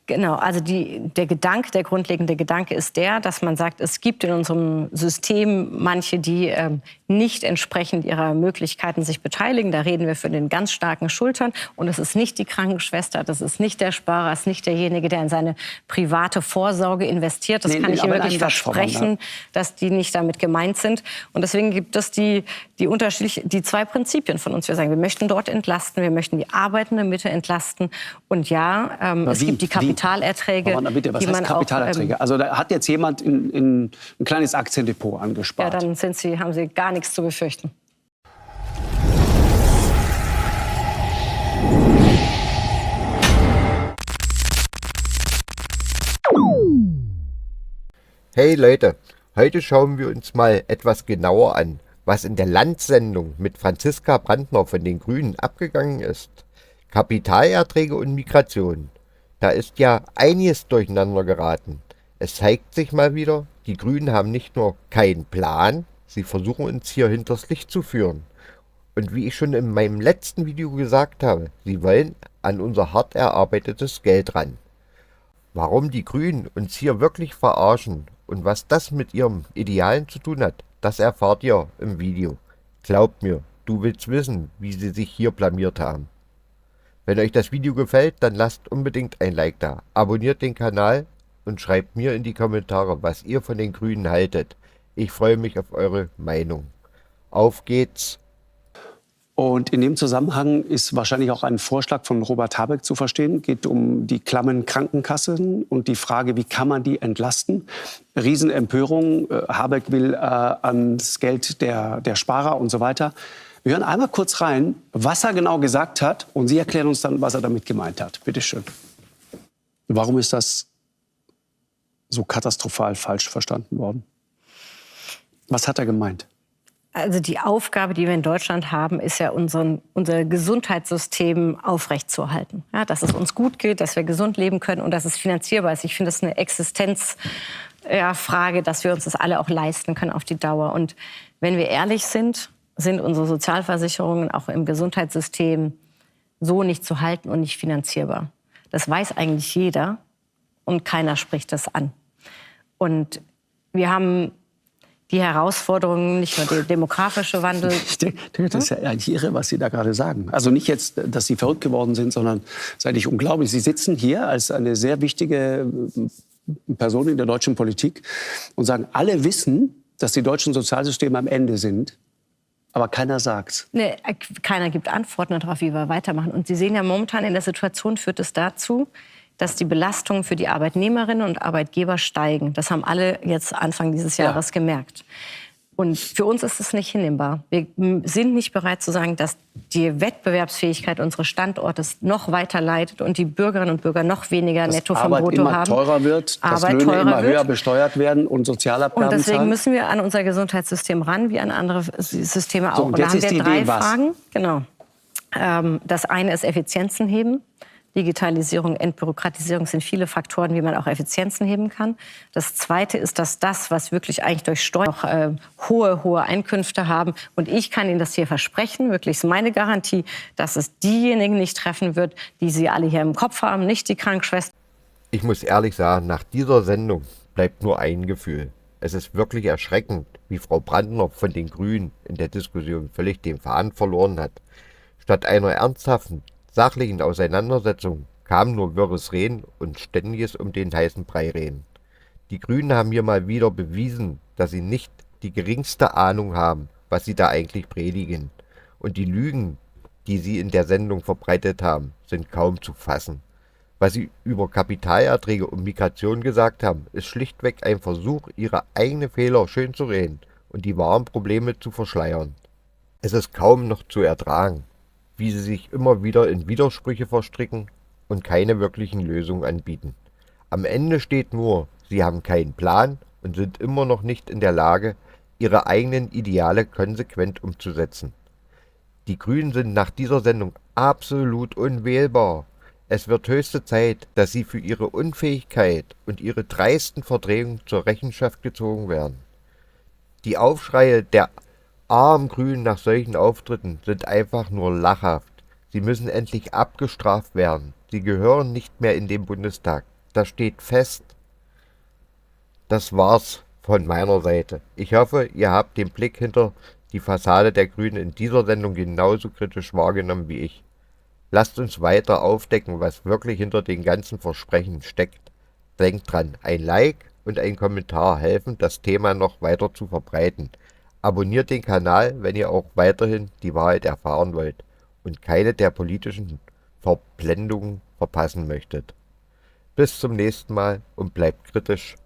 Genau, also der grundlegende Gedanke ist dass man sagt, es gibt in unserem System manche, die nicht entsprechend ihrer Möglichkeiten sich beteiligen. Da reden wir von den ganz starken Schultern. Und es ist nicht die Krankenschwester, das ist nicht der Sparer, es ist nicht derjenige, der in seine private Vorsorge investiert. Das kann ich Ihnen wirklich versprechen, dass die nicht damit gemeint sind. Und deswegen gibt es die zwei Prinzipien von uns. Wir sagen, wir möchten dort entlasten, wir möchten die arbeitende Mitte entlasten. Und ja, es gibt die Kapitalerträge. Bitte, was heißt Kapitalerträge? Also da hat jetzt jemand ein kleines Aktiendepot angespart. Ja, dann haben Sie gar nichts zu befürchten. Hey Leute, heute schauen wir uns mal etwas genauer an, was in der Landsendung mit Franziska Brandner von den Grünen abgegangen ist. Kapitalerträge und Migration. Da ist ja einiges durcheinander geraten. Es zeigt sich mal wieder, die Grünen haben nicht nur keinen Plan, sie versuchen uns hier hinters Licht zu führen. Und wie ich schon in meinem letzten Video gesagt habe, sie wollen an unser hart erarbeitetes Geld ran. Warum die Grünen uns hier wirklich verarschen und was das mit ihrem Idealen zu tun hat, das erfahrt ihr im Video. Glaubt mir, du willst wissen, wie sie sich hier blamiert haben. Wenn euch das Video gefällt, dann lasst unbedingt ein Like da, abonniert den Kanal und schreibt mir in die Kommentare, was ihr von den Grünen haltet. Ich freue mich auf eure Meinung. Auf geht's! Und in dem Zusammenhang ist wahrscheinlich auch ein Vorschlag von Robert Habeck zu verstehen. Geht um die klammen Krankenkassen und die Frage, wie kann man die entlasten. Riesenempörung. Habeck will ans Geld der Sparer und so weiter. Wir hören einmal kurz rein, was er genau gesagt hat. Und Sie erklären uns dann, was er damit gemeint hat. Bitte schön. Warum ist das so katastrophal falsch verstanden worden? Was hat er gemeint? Also die Aufgabe, die wir in Deutschland haben, ist ja unser Gesundheitssystem aufrechtzuerhalten. Ja, dass es uns gut geht, dass wir gesund leben können und dass es finanzierbar ist. Ich finde das eine Existenzfrage, dass wir uns das alle auch leisten können auf die Dauer. Und wenn wir ehrlich sind unsere Sozialversicherungen auch im Gesundheitssystem so nicht zu halten und nicht finanzierbar. Das weiß eigentlich jeder und keiner spricht das an. Und wir haben die Herausforderungen, nicht nur der demografische Wandel. Ich denke, das ist ja eigentlich irre, was Sie da gerade sagen. Also nicht jetzt, dass Sie verrückt geworden sind, sondern es ist eigentlich unglaublich. Sie sitzen hier als eine sehr wichtige Person in der deutschen Politik und sagen, alle wissen, dass die deutschen Sozialsysteme am Ende sind. Aber keiner sagt's. Nee, keiner gibt Antworten darauf, wie wir weitermachen. Und Sie sehen ja momentan in der Situation führt es dazu, dass die Belastungen für die Arbeitnehmerinnen und Arbeitgeber steigen. Das haben alle jetzt Anfang dieses Jahres gemerkt. Und für uns ist es nicht hinnehmbar. Wir sind nicht bereit zu sagen, dass die Wettbewerbsfähigkeit unseres Standortes noch weiter leidet und die Bürgerinnen und Bürger noch weniger Netto vom Brutto haben. Dass Arbeit immer teurer wird, dass Löhne immer höher besteuert werden und Sozialabgaben zahlen. Und deswegen müssen wir an unser Gesundheitssystem ran, wie an andere Systeme auch. Und da haben wir drei Fragen. Genau. Das eine ist Effizienzen heben. Digitalisierung, Entbürokratisierung sind viele Faktoren, wie man auch Effizienzen heben kann. Das Zweite ist, dass was wirklich eigentlich durch Steuern noch hohe Einkünfte haben. Und ich kann Ihnen das hier versprechen, wirklich ist meine Garantie, dass es diejenigen nicht treffen wird, die Sie alle hier im Kopf haben, nicht die Krankenschwester. Ich muss ehrlich sagen, nach dieser Sendung bleibt nur ein Gefühl. Es ist wirklich erschreckend, wie Frau Brandner von den Grünen in der Diskussion völlig den Faden verloren hat. Statt einer ernsthaften, sachlichen Auseinandersetzung kam nur wirres Reden und ständiges um den heißen Brei reden. Die Grünen haben hier mal wieder bewiesen, dass sie nicht die geringste Ahnung haben, was sie da eigentlich predigen. Und die Lügen, die sie in der Sendung verbreitet haben, sind kaum zu fassen. Was sie über Kapitalerträge und Migration gesagt haben, ist schlichtweg ein Versuch, ihre eigenen Fehler schönzureden und die wahren Probleme zu verschleiern. Es ist kaum noch zu ertragen, wie sie sich immer wieder in Widersprüche verstricken und keine wirklichen Lösungen anbieten. Am Ende steht nur, sie haben keinen Plan und sind immer noch nicht in der Lage, ihre eigenen Ideale konsequent umzusetzen. Die Grünen sind nach dieser Sendung absolut unwählbar. Es wird höchste Zeit, dass sie für ihre Unfähigkeit und ihre dreisten Verdrehungen zur Rechenschaft gezogen werden. Die Aufschreie der armen Grünen nach solchen Auftritten sind einfach nur lachhaft. Sie müssen endlich abgestraft werden. Sie gehören nicht mehr in den Bundestag. das steht fest. Das war's von meiner Seite. Ich hoffe, ihr habt den Blick hinter die Fassade der Grünen in dieser Sendung genauso kritisch wahrgenommen wie ich. Lasst uns weiter aufdecken, was wirklich hinter den ganzen Versprechen steckt. Denkt dran, ein Like und ein Kommentar helfen, das Thema noch weiter zu verbreiten. Abonniert den Kanal, wenn ihr auch weiterhin die Wahrheit erfahren wollt und keine der politischen Verblendungen verpassen möchtet. Bis zum nächsten Mal und bleibt kritisch.